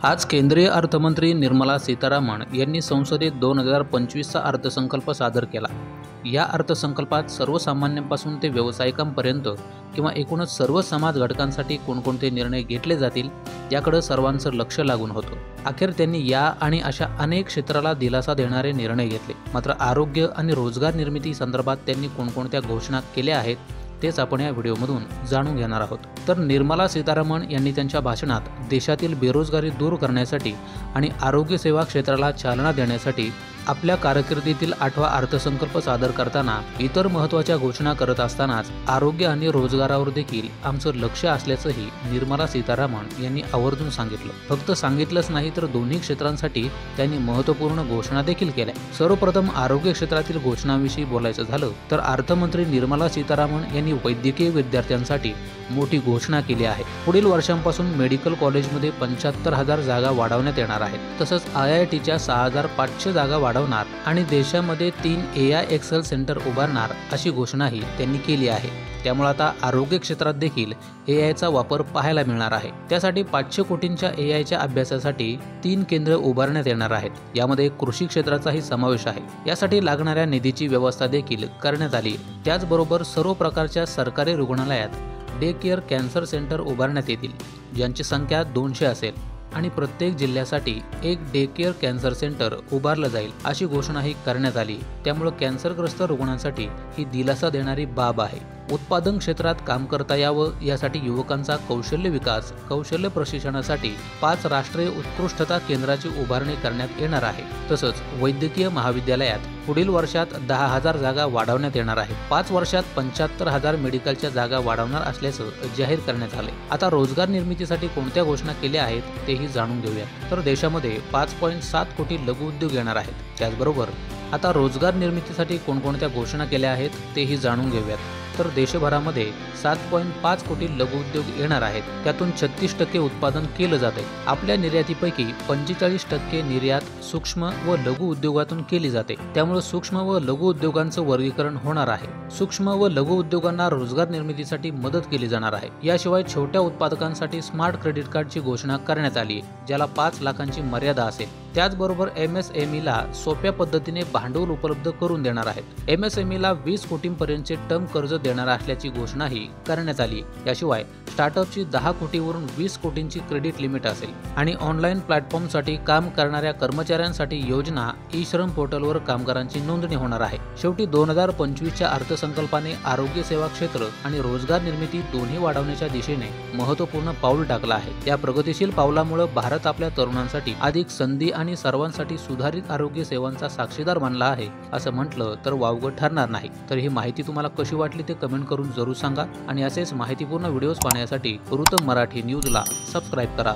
आज केंद्रीय अर्थमंत्री निर्मला सीतारामन यांनी संसदेत 2025चा अर्थसंकल्प सादर केला। या अर्थसंकल्पात सर्वसामान्यांपासून ते व्यावसायिकांपर्यंत किंवा एकूणच सर्व समाज घटकांसाठी कोणकोणते निर्णय घेतले जातील याकडे सर्वांचं लक्ष लागून होतं। अखेर त्यांनी या आणि अशा अनेक क्षेत्राला दिलासा देणारे निर्णय घेतले। मात्र आरोग्य आणि रोजगार निर्मिती संदर्भात त्यांनी कोणकोणत्या घोषणा केल्या आहेत तेच आपण या व्हिडिओमधून जाणून घेणार आहोत। तर निर्मला सीतारामन यांनी त्यांच्या भाषणात देशातील बेरोजगारी दूर करण्यासाठी आणि आरोग्य सेवा क्षेत्राला चालना देण्यासाठी आपल्या कारकिर्दीतील 8वा अर्थसंकल्प सादर करताना इतर महत्त्वाच्या घोषणा करत असतानाच आरोग्य आणि रोजगारावर देखील आमचं लक्ष असल्याचंही निर्मला सीतारामन यांनी आवर्जून सांगितलं। फक्त सांगितलंच नाही तर दोन्ही क्षेत्रांसाठी त्यांनी महत्त्वपूर्ण घोषणा देखील केल्या। सर्वप्रथम आरोग्य क्षेत्रातील घोषणांविषयी बोलायचं झालं तर अर्थमंत्री निर्मला सीतारामन यांनी वैद्यकीय विद्यार्थ्यांसाठी मोठी घोषणा केली आहे। पुढील वर्षांपासून मेडिकल कॉलेजमध्ये 75,000 जागा वाढवण्यात येणार आहेत। तसंच IITच्या 6,500 जागा वाढवणार आणि देशामध्ये 3 AI एक्सेल सेंटर उभारणार अशी घोषणाही त्यांनी केली आहे। त्यामुळे आता आरोग्य क्षेत्रात देखील AIचा वापर पाहायला मिळणार आहे। त्यासाठी 500 कोटींच्या AIच्या अभ्यासासाठी 3 केंद्र उभारण्यात येणार आहेत। यामध्ये कृषी क्षेत्राचाही समावेश आहे। यासाठी लागणाऱ्या निधीची व्यवस्था देखील करण्यात आली। त्याचबरोबर सर्व प्रकारच्या सरकारी रुग्णालयात डे केअर कॅन्सर सेंटर उभारण्यात येतील, ज्यांची संख्या 200 असेल आणि प्रत्येक जिल्ह्यासाठी एक डे केअर कॅन्सर सेंटर उभारलं जाईल अशी घोषणाही करण्यात आली। त्यामुळे कॅन्सरग्रस्त रुग्णांसाठी ही दिलासा देणारी बाब आहे। उत्पादन क्षेत्रात काम करता यावं यासाठी युवकांचा कौशल्य विकास, कौशल्य प्रशिक्षणासाठी 5 राष्ट्रीय उत्कृष्टता केंद्राची उभारणी करण्यात येणार आहे। तसंच वैद्यकीय महाविद्यालयात पुढील वर्षात 10,000 जागा वाढवण्यात येणार आहेत। 5 वर्षात 75,000 मेडिकलच्या जागा वाढवणार असल्याचं जाहीर करण्यात आले। आता रोजगार निर्मितीसाठी कोणत्या घोषणा केल्या आहेत तेही जाणून घेऊया। तर देशामध्ये 5.7 कोटी लघुउद्योग येणार आहेत। त्याचबरोबर आता रोजगार निर्मितीसाठी कोणकोणत्या घोषणा केल्या आहेत तेही जाणून घेऊयात। तर देशभरामध्ये 7.5 कोटी लघुउद्योग येणार आहेत। त्यातून 36% उत्पादन केलं जाते। आपल्या निर्यातीपैकी 45% निर्यात सूक्ष्म व लघु उद्योगातून केली जाते। त्यामुळे सूक्ष्म व लघु उद्योगांचं वर्गीकरण होणार आहे। सूक्ष्म व लघु उद्योगांना रोजगार निर्मितीसाठी मदत केली जाणार आहे। याशिवाय छोट्या उत्पादकांसाठी स्मार्ट क्रेडिट कार्डची घोषणा करण्यात आली आहे, ज्याला 5 लाखांची मर्यादा असेल। त्याचबरोबर MSMEला सोप्या पद्धतीने भांडवल उपलब्ध करून देणार आहेत। MSMEला 20 कोटींपर्यंतचे टर्म कर्ज देणार असल्याची घोषणाही करण्यात आली। याशिवाय स्टार्टअपची 10 कोटीवरून 20 कोटींची क्रेडिट लिमिट असेल आणि ऑनलाईन प्लॅटफॉर्मसाठी काम करणाऱ्या कर्मचाऱ्यांसाठी योजना ई-श्रम पोर्टलवर कामगारांची नोंदणी होणार आहे। शेवटी 2025च्या अर्थसंकल्पाने आरोग्य सेवा क्षेत्र आणि रोजगार निर्मिती दोन्ही वाढवण्याच्या दिशेने महत्त्वपूर्ण पाऊल टाकलं आहे। या प्रगतिशील पावलामुळे भारत आपल्या तरुणांसाठी अधिक संधी आणि सर्वांसाठी सुधारित आरोग्य सेवांचा साक्षीदार बनला आहे असं म्हटलं तर वावगं ठरणार नाही। तर ही माहिती तुम्हाला कशी वाटली ते कमेंट करून जरूर सांगा आणि असेच माहितीपूर्ण व्हिडिओज पाहण्यासाठी ऋतम मराठी न्यूजला सबस्क्राईब करा।